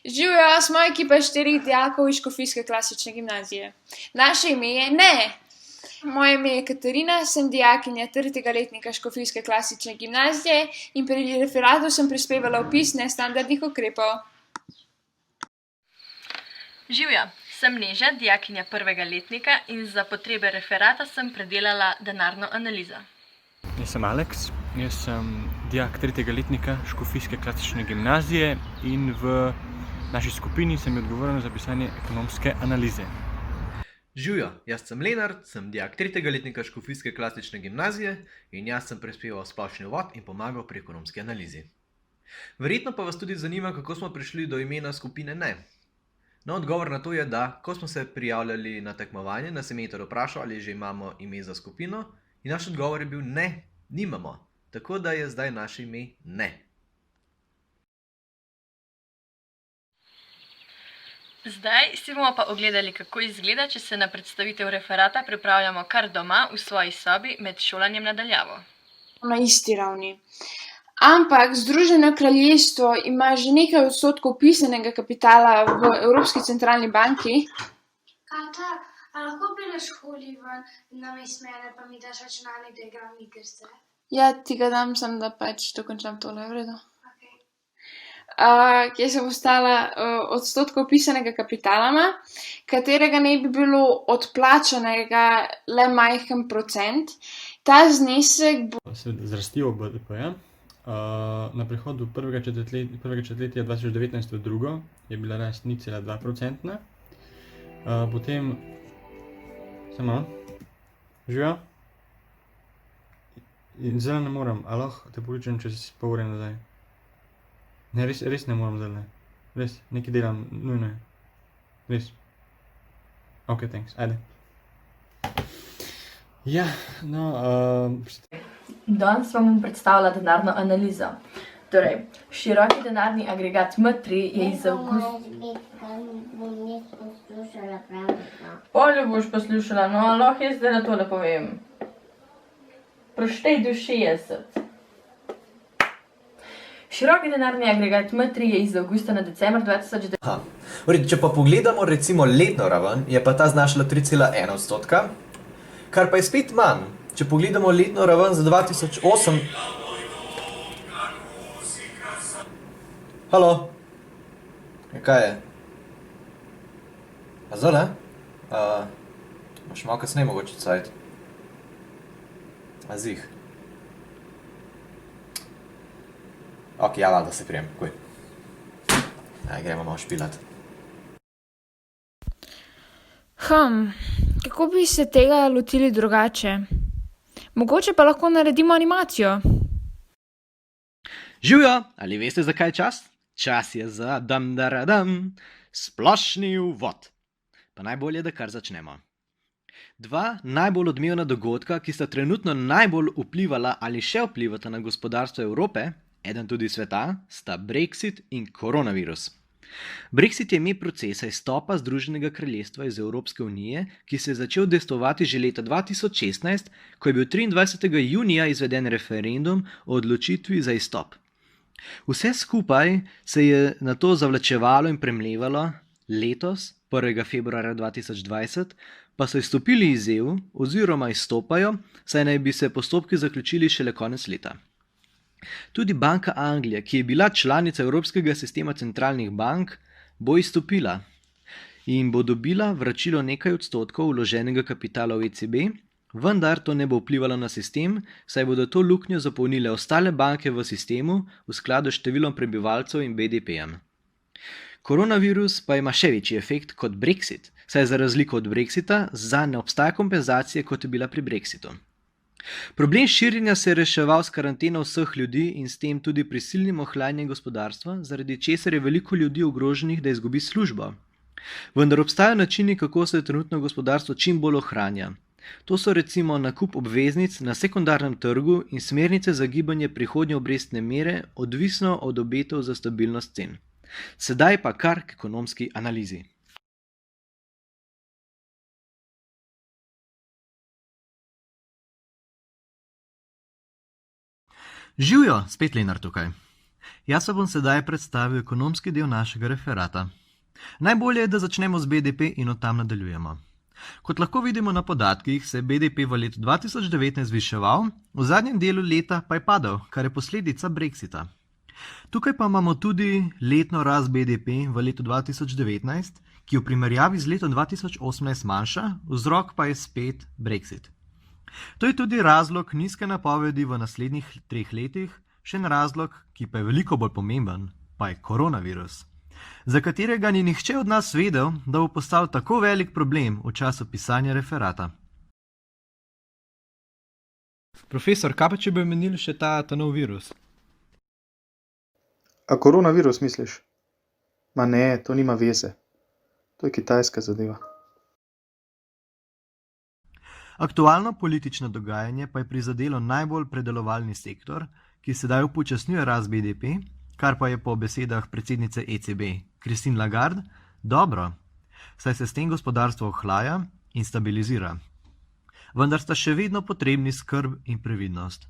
Živijo, smo ekipa 4 dijakov iz Škofijske klasične gimnazije. Naše ime je Ne. Moje ime je Katarina, sem dijakinja 3. letnika Škofijske klasične gimnazije in pri referatu sem prispevala opis nestandardnih ukrepov. Živjo, sem Neža, dijakinja 1. letnika in za potrebe referata sem predelala denarno analizo. Jaz sem Aleks, jaz sem dijak 3. letnika Škofijske klasične gimnazije in v naši skupini sem odgovoren za pisanje ekonomske analize. Živjo, jaz sem Lenart, sem dijak 3. letnika Škofijske klasične gimnazije in jaz sem prispeval splošni uvod in pomagal pri ekonomski analizi. Verjetno pa vas tudi zanima, kako smo prišli do imena skupine Ne. No, odgovor na to je, da ko smo se prijavljali na tekmovanje, nas je mentor vprašal, ali že imamo ime za skupino in naš odgovor je bil ne, nimamo. Tako da je zdaj naše ime Ne. Zdaj si bomo pa ogledali, kako izgleda, če se na predstavitev referata pripravljamo kar doma v svoji sobi med šolanjem na daljavo. Na isti ravni. Ampak Združeno kraljestvo ima že nekaj odstotkov pisanega kapitala v Evropski centralni banki. Kata, a lahko peleš Holi ven namesto mene, pa mi daš računalnik, da igram igrice? Ja, ti ga dam, sem da pač dokončam tole, v redu. Kje sem ostala, odstotkov pisanega kapitalama, katerega ne bi bilo odplačanega le majhen procent. Ta znesek bo Z rastjo BDP-ja. Na prehodu prvega četrtletja 2019 v drugo je bila rast 0,2%. Potem, samo, živijo? Zdaj ne morem, a lahko te pokličem čez pol ure nazaj? Ne, res ne morem zdaj, res, nekaj delam, nujno je, res. Ok, thanks, ajde. Ja, no, Danes vam bom predstavila denarno analizo. Torej, široki denarni agregat M3 je iz avgusta... Bom jaz poslušala pravno. Polje boš poslušala, no, lahko jaz zdaj na tole povem. Proštej do 60. Široki denarni agregat M3 je iz avgusta na december 2009. Če pa pogledamo recimo letno raven, je pa ta znašala 3,1%, kar pa je spet manj. Če pogledamo letno raven za 2008... Halo? Kaj je? A zdaj, ne? Imaš malo kasneje mogoče cajt. A zih. Ok, ja, da se prijem, kuj. Gremo malo špilat. Kako bi se tega lotili drugače? Mogoče pa lahko naredimo animacijo. Živjo, ali veste, zakaj je čas? Čas je za dam, splošni uvod. Pa najbolje, da kar začnemo. Dva najbolj odmevna dogodka, ki sta trenutno najbolj vplivala ali še vplivata na gospodarstvo Evrope, eden tudi sveta, sta Brexit in koronavirus. Brexit je ime procesa izstopa Združenega kraljestva iz Evropske unije, ki se je začel udejstvovati že leta 2016, ko je bil 23. junija izveden referendum o odločitvi za izstop. Vse skupaj se je nato zavlačevalo in premlevalo, letos, 1. februarja 2020, pa so izstopili iz EU oziroma izstopajo, saj naj bi se postopki zaključili šele konec leta. Tudi Banka Anglije, ki je bila članica Evropskega sistema centralnih bank, bo izstopila in bo dobila vračilo nekaj odstotkov vloženega kapitala v ECB, vendar to ne bo vplivalo na sistem, saj bodo to luknjo zapolnile ostale banke v sistemu v skladu s številom prebivalcev in BDP-jem. Koronavirus pa ima še večji efekt kot Brexit, saj za razliko od Brexita zanj ne obstaja kompenzacije, kot je bila pri Brexitu. Problem širjenja se je reševal s karanteno vseh ljudi in s tem tudi prisilnim ohlajanjem gospodarstva, zaradi česar je veliko ljudi ogroženih, da izgubi službo. Vendar obstajajo načini, kako se trenutno gospodarstvo čim bolj ohranja. To so recimo nakup obveznic na sekundarnem trgu in smernice za gibanje prihodnje obrestne mere, odvisno od obetov za stabilnost cen. Sedaj pa kar k ekonomski analizi. Živjo, spet Lenart tukaj. Jaz se bom sedaj predstavil ekonomski del našega referata. Najbolje je, da začnemo z BDP in od tam nadaljujemo. Kot lahko vidimo na podatkih, se je BDP v letu 2019 zviševal, v zadnjem delu leta pa je padal, kar je posledica Brexita. Tukaj pa imamo tudi letno rast BDP v letu 2019, ki v primerjavi z letom 2018 manjša, vzrok pa je spet Brexit. To je tudi razlog nizke napovedi v naslednjih 3 letih, še en razlog, ki pa je veliko bolj pomemben, pa je koronavirus, za katerega ni nihče od nas vedel, da bo postal tako velik problem v času pisanja referata. Profesor, kaj pa če bi omenili še ta nov virus? A koronavirus misliš? Ma ne, to nima veze. To je kitajska zadeva. Aktualno politično dogajanje pa je prizadelo najbolj predelovalni sektor, ki sedaj upočasnjuje rast BDP, kar pa je po besedah predsednice ECB, Christine Lagarde, dobro, saj se s tem gospodarstvo ohlaja in stabilizira. Vendar sta še vedno potrebni skrb in previdnost.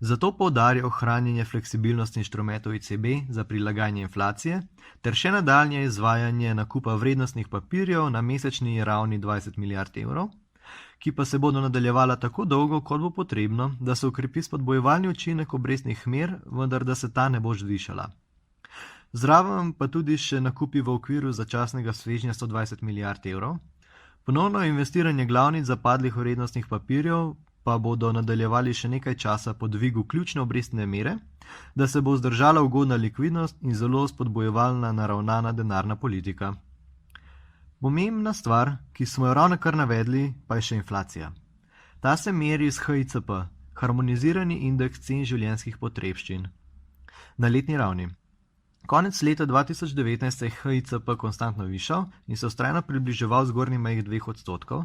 Zato poudarja ohranjanje fleksibilnosti inštrumentov ECB za prilagajanje inflacije ter še nadaljnje izvajanje nakupa vrednostnih papirjev na mesečni ravni 20 milijard evrov, ki pa se bodo nadaljevala tako dolgo, kot bo potrebno, da se ukrepi spodbojevalni učinek obrestnih mer, vendar da se ta ne bo zvišala. Zraven pa tudi še nakupi v okviru začasnega svežnja 120 milijard evrov, ponovno investiranje glavnic zapadlih vrednostnih papirjev pa bodo nadaljevali še nekaj časa po dvigu ključne obrestne mere, da se bo vzdržala ugodna likvidnost in zelo spodbojevalna naravnana denarna politika. Pomembna stvar, ki smo jo ravno kar navedli, pa je še inflacija. Ta se meri s HICP, harmonizirani indeks cen življenjskih potrebščin, na letni ravni. Konec leta 2019 se je HICP konstantno višal in se vztrajno približeval zgornji meji 2%.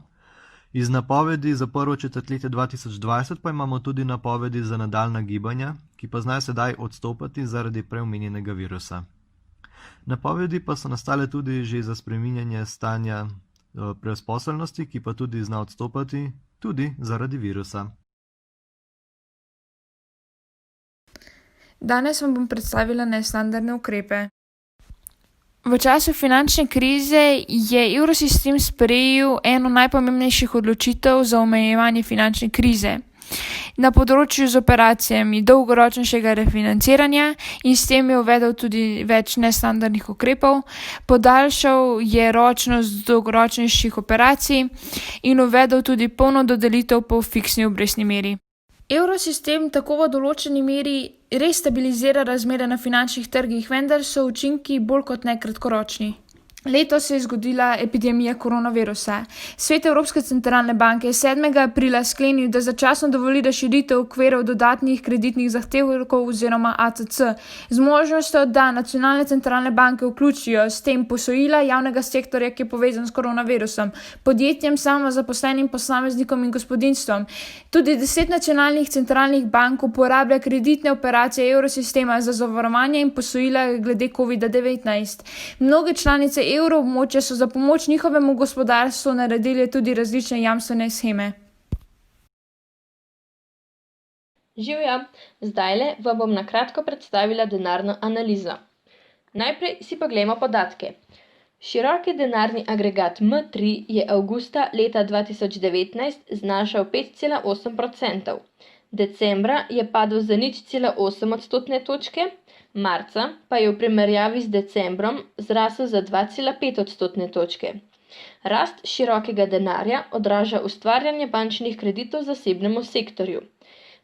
Iz napovedi za prvo četrtletje 2020 pa imamo tudi napovedi za nadaljnja gibanja, ki pa znajo sedaj odstopati zaradi preomenjenega virusa. Napovedi pa so nastale tudi že za spreminjanje stanja brezposelnosti, ki pa tudi zna odstopati tudi zaradi virusa. Danes vam bom predstavila nestandardne ukrepe. V času finančne krize je Evrosistem sprejel eno najpomembnejših odločitev za omejevanje finančne krize na področju z operacijami dolgoročnejšega refinanciranja in s tem je uvedel tudi več nestandardnih ukrepov, podaljšal je ročnost dolgoročnejših operacij in uvedel tudi polno dodelitev po fiksni obrestni meri. Evrosistem tako v določeni meri res stabilizira razmere na finančnih trgih, vendar so učinki bolj kot ne kratkoročni. Letos se je zgodila epidemija koronavirusa. Svet Evropske centralne banke je 7. aprila sklenil, da začasno dovoli razširitev okvirov dodatnih kreditnih zahtevkov oziroma ACC z možnostjo, da nacionalne centralne banke vključijo s tem posojila javnega sektorja, ki je povezan s koronavirusom, podjetjem, samozaposlenim posameznikom in gospodinjstvom. Tudi 10 nacionalnih centralnih bank uporablja kreditne operacije evrosistema za zavarovanje in posojila glede COVID-19. Mnoge članice evroobmočja so za pomoč njihovemu gospodarstvu naredili tudi različne jamstvene sheme. Živja, zdajle vam bom na kratko predstavila denarno analizo. Najprej si poglejmo podatke. Široki denarni agregat M3 je avgusta leta 2019 znašal 5,8%. Decembra je padel za 0,8 odstotne točke, marca pa je v primerjavi z decembrom zrasel za 2,5 odstotne točke. Rast širokega denarja odraža ustvarjanje bančnih kreditov zasebnemu sektorju.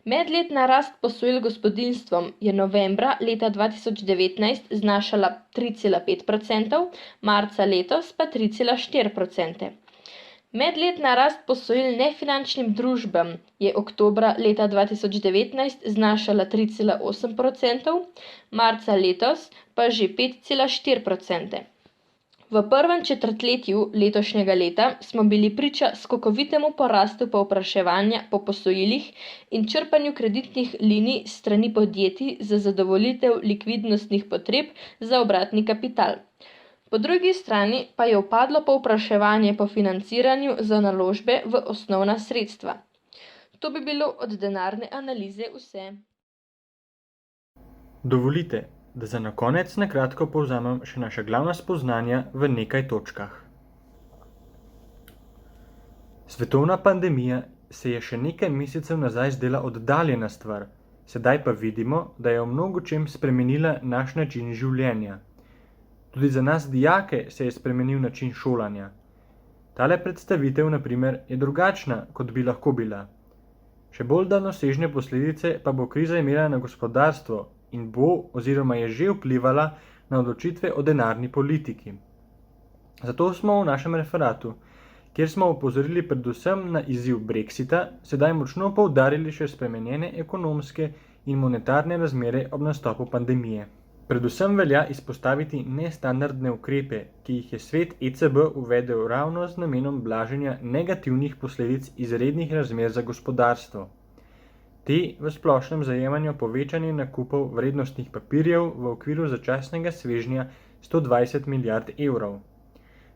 Medletna rast posojil gospodinjstvom je novembra leta 2019 znašala 3,5%, marca letos pa 3,4%. Medletna rast posojil nefinančnim družbam je oktobra leta 2019 znašala 3,8%, marca letos pa že 5,4%. V prvem četrtletju letošnjega leta smo bili priča skokovitemu porastu povpraševanja po posojilih in črpanju kreditnih linij strani podjetij za zadovoljitev likvidnostnih potreb za obratni kapital. Po drugi strani pa je upadlo povpraševanje po financiranju za naložbe v osnovna sredstva. To bi bilo od denarne analize vse. Dovolite, Da za na konec na kratko povzamem še naša glavna spoznanja v nekaj točkah. Svetovna pandemija se je še nekaj mesecev nazaj zdela oddaljena stvar, sedaj pa vidimo, da je v mnogočem spremenila naš način življenja. Tudi za nas dijake se je spremenil način šolanja. Tale predstavitev, na primer, je drugačna, kot bi lahko bila. Še bolj daljnosežne posledice pa bo kriza imela na gospodarstvo in bo oziroma je že vplivala na odločitve o denarni politiki. Zato smo v našem referatu, kjer smo opozorili predvsem na izziv Brexita, sedaj močno poudarili še spremenjene ekonomske in monetarne razmere ob nastopu pandemije. Predvsem velja izpostaviti nestandardne ukrepe, ki jih je svet ECB uvedel ravno z namenom blaženja negativnih posledic izrednih razmer za gospodarstvo. Te v splošnem zajemanju povečanje nakupov vrednostnih papirjev v okviru začasnega svežnja 120 milijard evrov,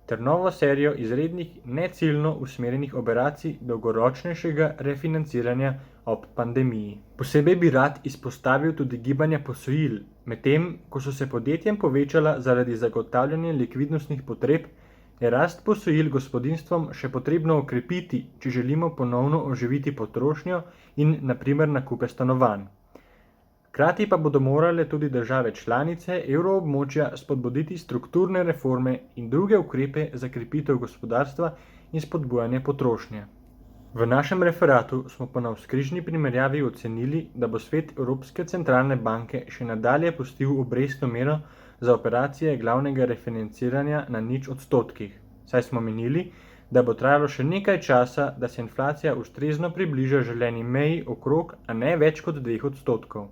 ter novo serijo izrednih neciljno usmerjenih operacij dolgoročnejšega refinanciranja ob pandemiji. Posebej bi rad izpostavil tudi gibanja posojil, medtem ko so se podjetjem povečala zaradi zagotavljanja likvidnostnih potreb, je rast posojil gospodinjstvom še potrebno okrepiti, če želimo ponovno oživiti potrošnjo in na primer nakupe stanovanj. Hkrati pa bodo morale tudi države članice evroobmočja spodbuditi strukturne reforme in druge ukrepe za krepitev gospodarstva in spodbujanje potrošnje. V našem referatu smo po navzkrižni primerjavi ocenili, da bo svet Evropske centralne banke še nadalje pustil obrestno mero za operacije glavnega refinanciranja na 0%, saj smo menili, da bo trajalo še nekaj časa, da se inflacija ustrezno približa želeni meji okrog, a ne več kot 2%.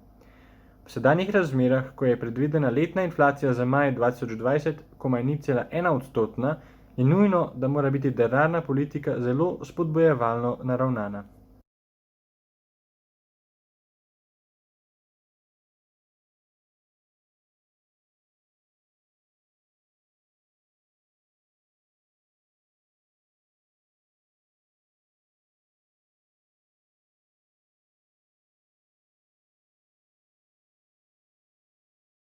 V sedanjih razmerah, ko je predvidena letna inflacija za maj 2020 komaj 0,1%, je nujno, da mora biti denarna politika zelo spodbujevalno naravnana.